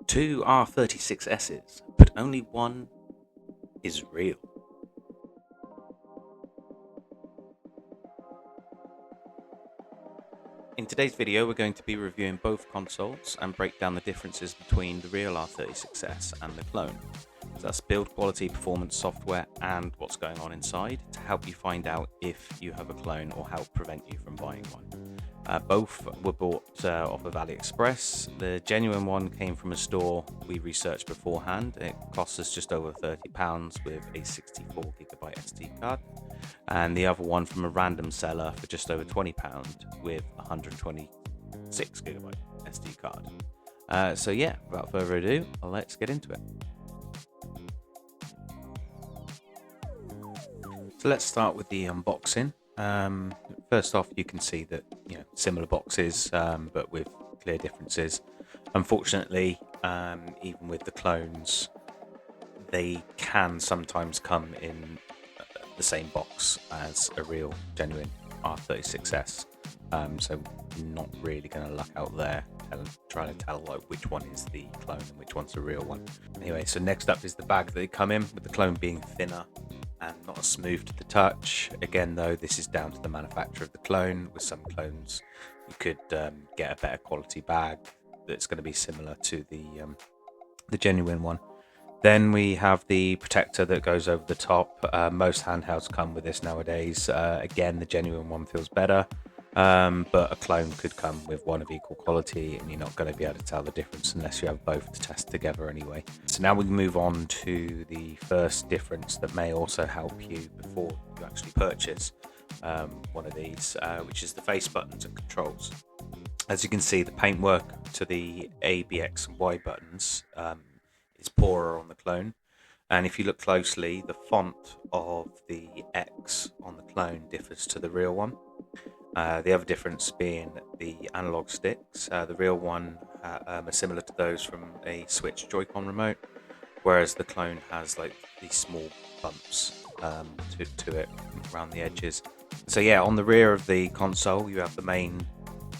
Two R36Ss, but only one is real. In today's video, we're going to be reviewing both consoles and break down the differences between the real R36S and the clone. So that's build quality, performance, software, and what's going on inside to help you find out if you have a clone or help prevent you from buying one. Both were bought off of AliExpress. The genuine one came from a store we researched beforehand. It cost us just over £30 with a 64GB SD card. And the other one from a random seller for just over £20 with a 126GB SD card. So yeah, without further ado, let's get into it. So let's start with the unboxing. First off, you can see that similar boxes, but with clear differences. Unfortunately, even with the clones, they can sometimes come in the same box as a real, genuine R36S. So not really going to luck out there trying to tell which one is the clone and which one's the real one. Anyway, so next up is the bag that they come in, with the clone being thinner and not as smooth to the touch. Again, though, this is down to the manufacturer of the clone. With some clones, you could get a better quality bag that's going to be similar to the genuine one. Then we have the protector that goes over the top. Most handhelds come with this nowadays. Again, the genuine one feels better, but a clone could come with one of equal quality, and you're not going to be able to tell the difference unless you have both to test together anyway. So now we can move on to the first difference that may also help you before you actually purchase one of these, which is the face buttons and controls. As you can see, the paintwork to the A, B, X and Y buttons is poorer on the clone, and if you look closely, the font of the X on the clone differs to the real one. The other difference being the analog sticks. The real one are similar to those from a Switch Joy-Con remote, whereas the clone has like these small bumps to it around the edges. So yeah, on the rear of the console you have the main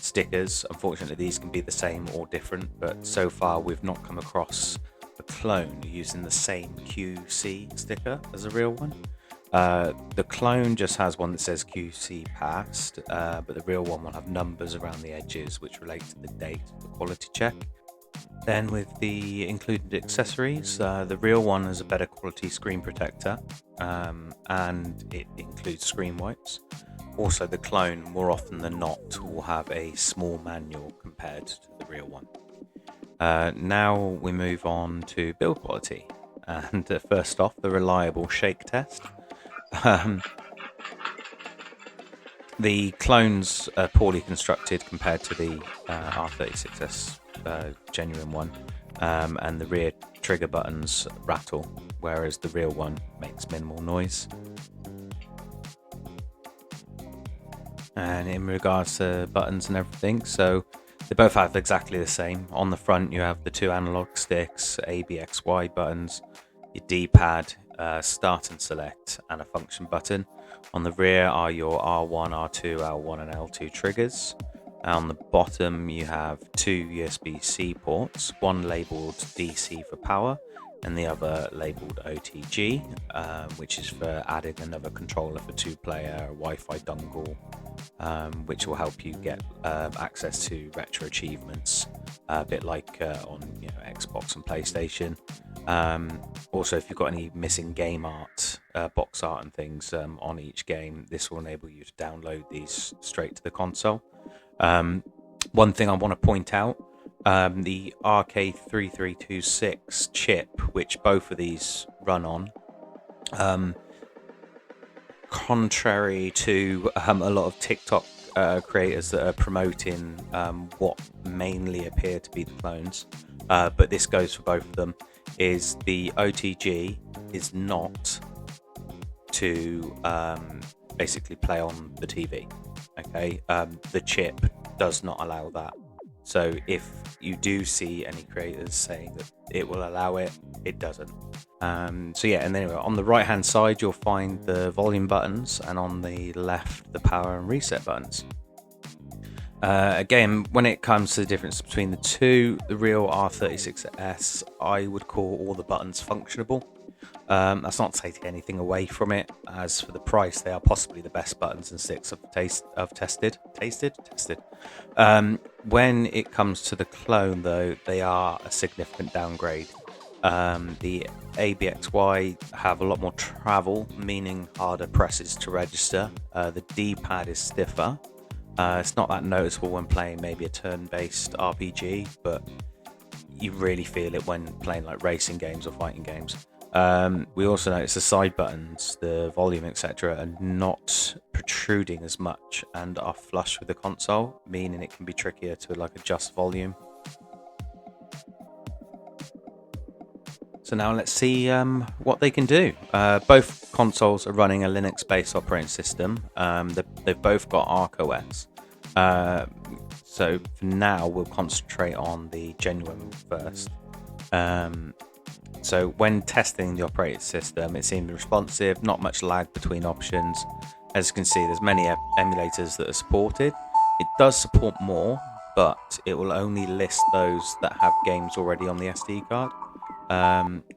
stickers. Unfortunately, these can be the same or different, but so far we've not come across a clone using the same QC sticker as a real one. The clone just has one that says QC passed, but the real one will have numbers around the edges which relate to the date of the quality check. Then with the included accessories, the real one has a better quality screen protector, and it includes screen wipes. Also, the clone, more often than not, will have a small manual compared to the real one. Now we move on to build quality, and first off, the reliable shake test. The clones are poorly constructed compared to the R36S genuine one, and the rear trigger buttons rattle, whereas the real one makes minimal noise. And in regards to buttons and everything, so they both have exactly the same. On the front you have the two analog sticks, A, B, X, Y buttons, your D-pad, start and select, and a function button. On the rear are your R1, R2, L1 and L2 triggers. On the bottom you have two USB-C ports, one labelled DC for power and the other labelled OTG, which is for adding another controller for two-player, Wi-Fi dongle, which will help you get access to retro achievements, a bit like on Xbox and PlayStation. Also, if you've got any missing game art, box art and things on each game, this will enable you to download these straight to the console. One thing I want to point out, the RK3326 chip, which both of these run on, contrary to a lot of TikTok creators that are promoting what mainly appear to be the clones, but this goes for both of them, is the OTG is not to basically play on the TV. Okay, the chip does not allow that. So if you do see any creators saying that it will allow it, it doesn't. So yeah, and anyway, on the right hand side you'll find the volume buttons, and on the left the power and reset buttons. Again, when it comes to the difference between the two, the real R36S, I would call all the buttons functionable. That's not to take anything away from it. As for the price, they are possibly the best buttons and sticks I've tested. When it comes to the clone, though, they are a significant downgrade. The ABXY have a lot more travel, meaning harder presses to register. The D-pad is stiffer. It's not that noticeable when playing maybe a turn-based RPG, but you really feel it when playing like racing games or fighting games. We also notice the side buttons, the volume, etc., are not protruding as much and are flush with the console, meaning it can be trickier to like adjust volume. So now let's see what they can do. Both consoles are running a Linux-based operating system. They've both got ArcOS. So for now, we'll concentrate on the genuine first. So when testing the operating system, it seemed responsive, not much lag between options. As you can see, there's many emulators that are supported. It does support more, but it will only list those that have games already on the SD card.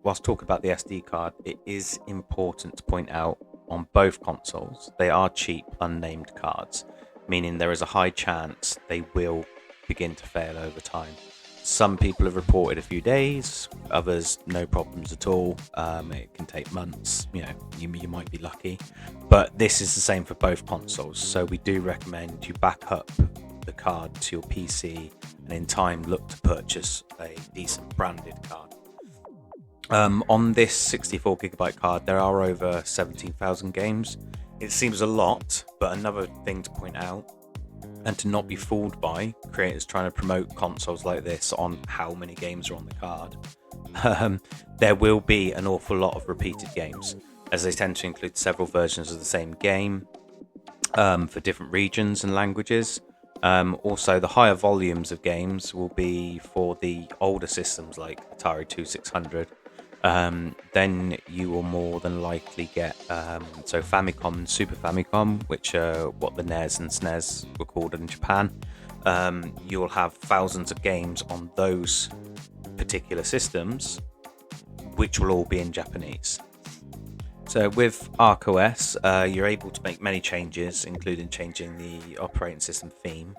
Whilst talking about the SD card, it is important to point out on both consoles, they are cheap, unnamed cards, meaning there is a high chance they will begin to fail over time. Some people have reported a few days, others no problems at all. It can take months, you might be lucky, but this is the same for both consoles, so we do recommend you back up the card to your PC and in time look to purchase a decent branded card. On this 64GB card, there are over 17,000 games. It seems a lot, but another thing to point out, and to not be fooled by creators trying to promote consoles like this on how many games are on the card, there will be an awful lot of repeated games, as they tend to include several versions of the same game for different regions and languages. Also, the higher volumes of games will be for the older systems like Atari 2600. Then you will more than likely get so Famicom and Super Famicom, which are what the NES and SNES were called in Japan. You'll have thousands of games on those particular systems, which will all be in Japanese. So with ArcOS, you're able to make many changes, including changing the operating system theme.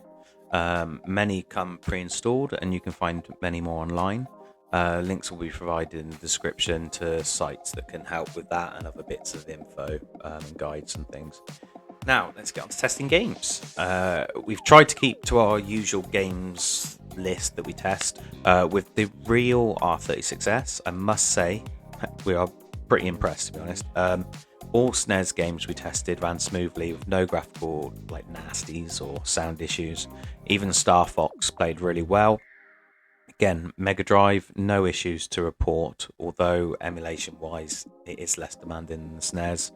Many come pre-installed, and you can find many more online. Links will be provided in the description to sites that can help with that and other bits of info and guides and things. Now, let's get on to testing games. We've tried to keep to our usual games list that we test. With the real R36S, I must say, we are pretty impressed, to be honest. All SNES games we tested ran smoothly with no graphical nasties or sound issues. Even Star Fox played really well. Again, Mega Drive, no issues to report, although emulation-wise, it is less demanding than the SNES.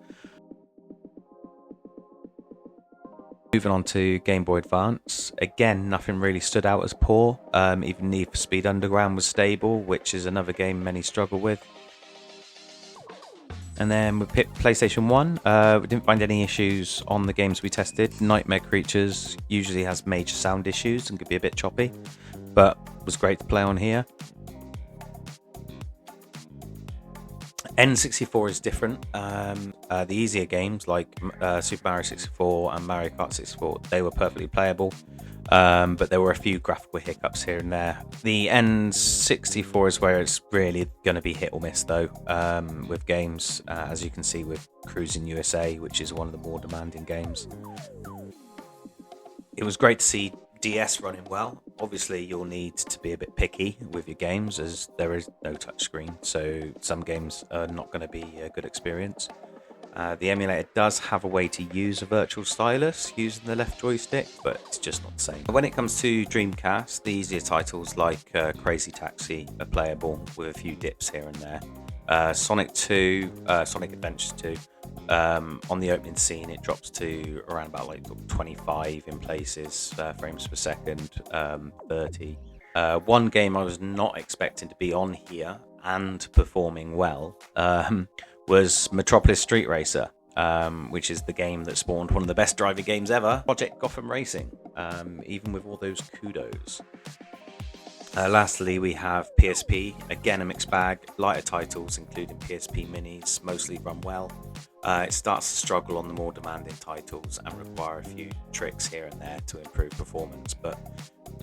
Moving on to Game Boy Advance, again, nothing really stood out as poor. Even Need for Speed Underground was stable, which is another game many struggle with. And then with PlayStation 1, we didn't find any issues on the games we tested. Nightmare Creatures usually has major sound issues and could be a bit choppy, but was great to play on here. N64 is different. The easier games like Super Mario 64 and Mario Kart 64, they were perfectly playable, but there were a few graphical hiccups here and there. The N64 is where it's really going to be hit or miss though, with games, as you can see with Cruising USA, which is one of the more demanding games. It was great to see DS running well. Obviously, you'll need to be a bit picky with your games as there is no touchscreen, so some games are not going to be a good experience. The emulator does have a way to use a virtual stylus using the left joystick, but it's just not the same. When it comes to Dreamcast, the easier titles like Crazy Taxi are playable with a few dips here and there. Sonic Adventures 2, on the opening scene, it drops to around about 25 in places, frames per second, 30. One game I was not expecting to be on here and performing well was Metropolis Street Racer. which is the game that spawned one of the best driving games ever, Project Gotham Racing, even with all those kudos. Lastly, we have PSP, again a mixed bag, lighter titles including PSP minis mostly run well. It starts to struggle on the more demanding titles and require a few tricks here and there to improve performance, but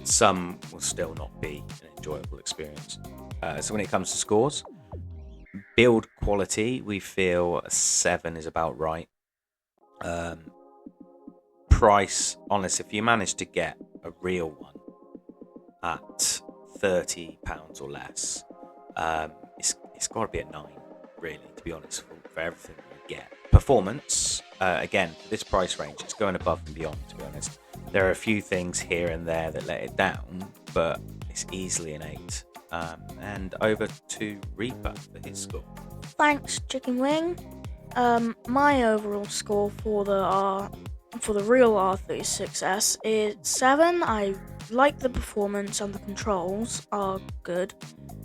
some will still not be an enjoyable experience. So when it comes to scores, build quality, we feel a 7 is about right. Price, honest, if you manage to get a real one at £30 or less, it's got to be a 9, really, to be honest, for everything you get. Performance, again, for this price range, it's going above and beyond, to be honest. There are a few things here and there that let it down, but it's easily an 8. And over to Reaper for his score. Thanks, Chicken Wing. My overall score for the real R36S is 7. I like the performance and the controls are good.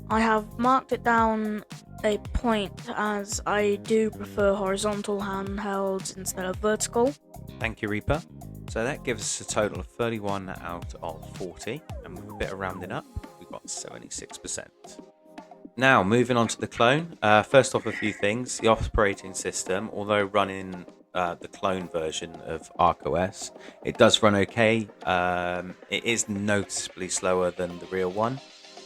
I have marked it down a point as I do prefer horizontal handhelds instead of vertical. Thank you, Reaper. So that gives us a total of 31 out of 40, and with a bit of rounding up, we've got 76%. Now, moving on to the clone. First off, a few things. The operating system, although running the clone version of ArcOS, it does run okay. It is noticeably slower than the real one,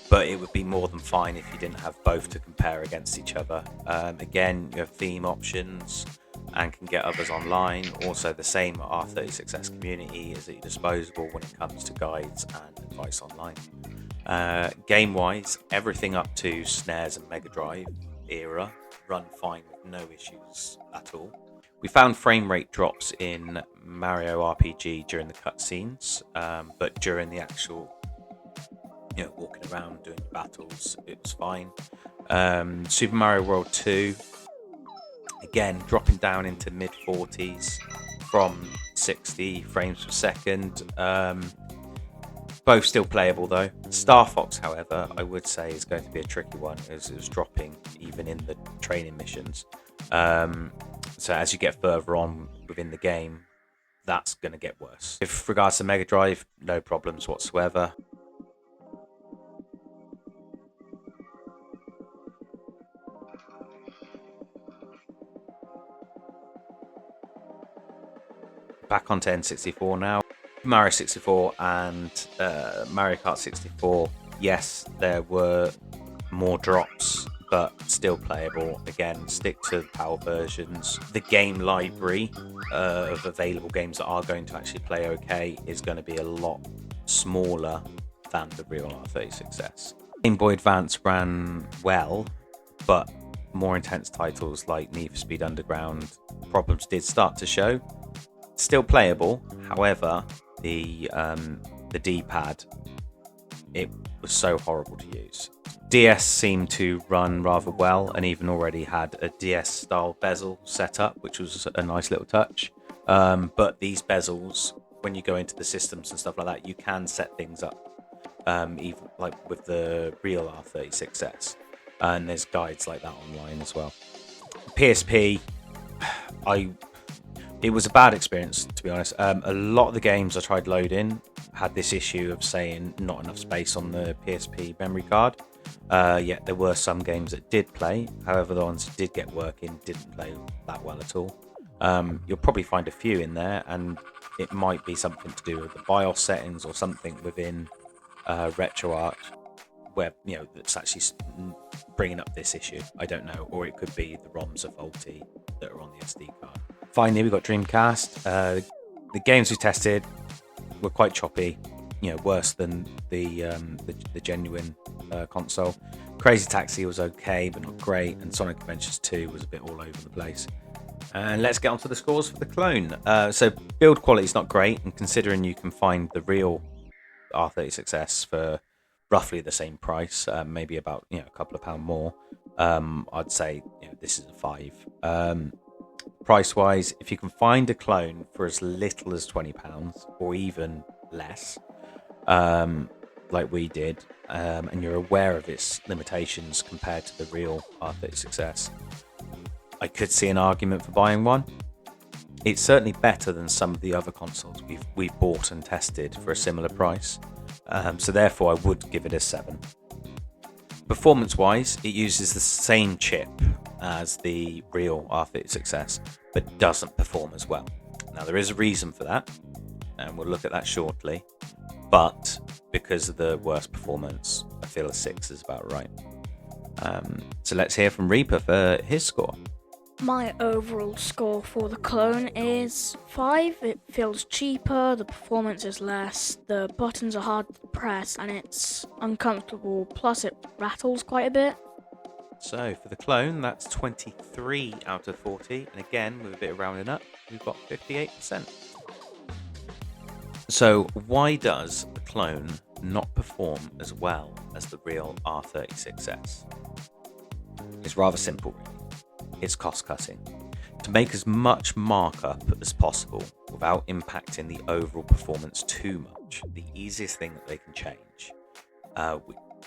but it would be more than fine if you didn't have both to compare against each other. Again, you have theme options and can get others online. Also, the same R36S community is at your disposal when it comes to guides and advice online. Game-wise, everything up to SNES and Mega Drive era run fine with no issues at all. We found frame rate drops in Mario RPG during the cutscenes, but during the actual, walking around doing battles, it was fine. Super Mario World 2, again, dropping down into mid-40s from 60 frames per second. Both still playable though. Star Fox, however, I would say is going to be a tricky one, as it was dropping even in the training missions. So as you get further on within the game, that's going to get worse. With regards to Mega Drive, no problems whatsoever. Back onto N64 now. Mario 64 and Mario Kart 64, yes, there were more drops, but still playable. Again, stick to PAL versions. The game library of available games that are going to actually play okay is going to be a lot smaller than the real R36S. Game Boy Advance ran well, but more intense titles like Need for Speed Underground problems did start to show. Still playable, however, the D-pad, it was so horrible to use. DS seemed to run rather well and even already had a DS style bezel set up, which was a nice little touch. But these bezels, when you go into the systems and stuff like that, you can set things up, even like with the real R36S, and there's guides like that online as well. PSP, it was a bad experience, to be honest. A lot of the games I tried loading had this issue of saying not enough space on the PSP memory card. Yet there were some games that did play. However, the ones that did get working didn't play that well at all. You'll probably find a few in there, and it might be something to do with the BIOS settings or something within RetroArch, where that's actually bringing up this issue. I don't know, or it could be the ROMs are faulty that are on the SD card. Finally, we got Dreamcast. The games we tested were quite choppy, worse than the genuine console. Crazy Taxi was okay, but not great, and Sonic Adventures 2 was a bit all over the place. And let's get on to the scores for the clone. So build quality is not great, and considering you can find the real R36S for roughly the same price, maybe about a couple of pound more, I'd say this is a 5. Price wise, if you can find a clone for as little as £20 or even less, like we did, and you're aware of its limitations compared to the real R36S, I could see an argument for buying one. It's certainly better than some of the other consoles we've bought and tested for a similar price. So therefore, I would give it a 7. Performance-wise, it uses the same chip as the real R36S, but doesn't perform as well. Now, there is a reason for that, and we'll look at that shortly. But because of the worse performance, I feel a 6 is about right. So let's hear from Reaper for his score. My overall score for the clone is 5. It feels cheaper, the performance is less, the buttons are hard to press, and it's uncomfortable, plus it rattles quite a bit. So for the clone, that's 23 out of 40, and again, with a bit of rounding up, we've got 58%. So why does the clone not perform as well as the real R36S? It's rather simple, really. It's cost cutting. To make as much markup as possible without impacting the overall performance too much, the easiest thing that they can change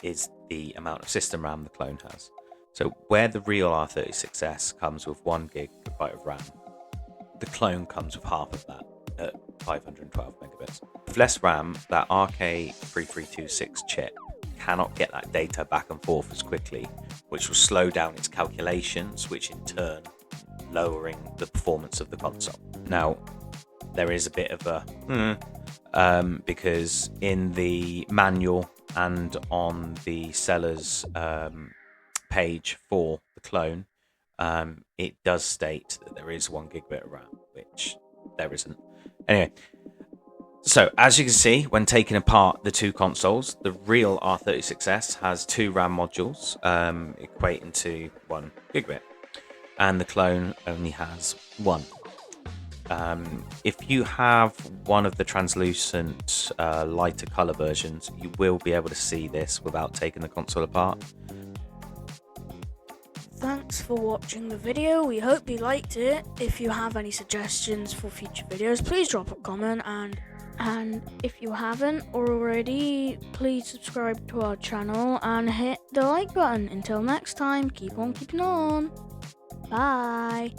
is the amount of system RAM the clone has. So where the real R36S comes with 1 GB of RAM, the clone comes with half of that at 512 megabits. With less RAM, that RK3326 chip cannot get that data back and forth as quickly, which will slow down its calculations, which in turn lowering the performance of the console. Now, there is a bit of a because in the manual and on the seller's page for the clone, it does state that there is 1 gigabit of RAM, which there isn't. Anyway, so as you can see, when taking apart the two consoles, the real R36S has 2 RAM modules equating to 1 gigabit, and the clone only has 1. If you have one of the translucent lighter color versions, you will be able to see this without taking the console apart. Thanks for watching the video. We hope you liked it. If you have any suggestions for future videos, please drop a comment, and if you haven't already, please subscribe to our channel and hit the like button. Until next time, keep on keeping on. Bye.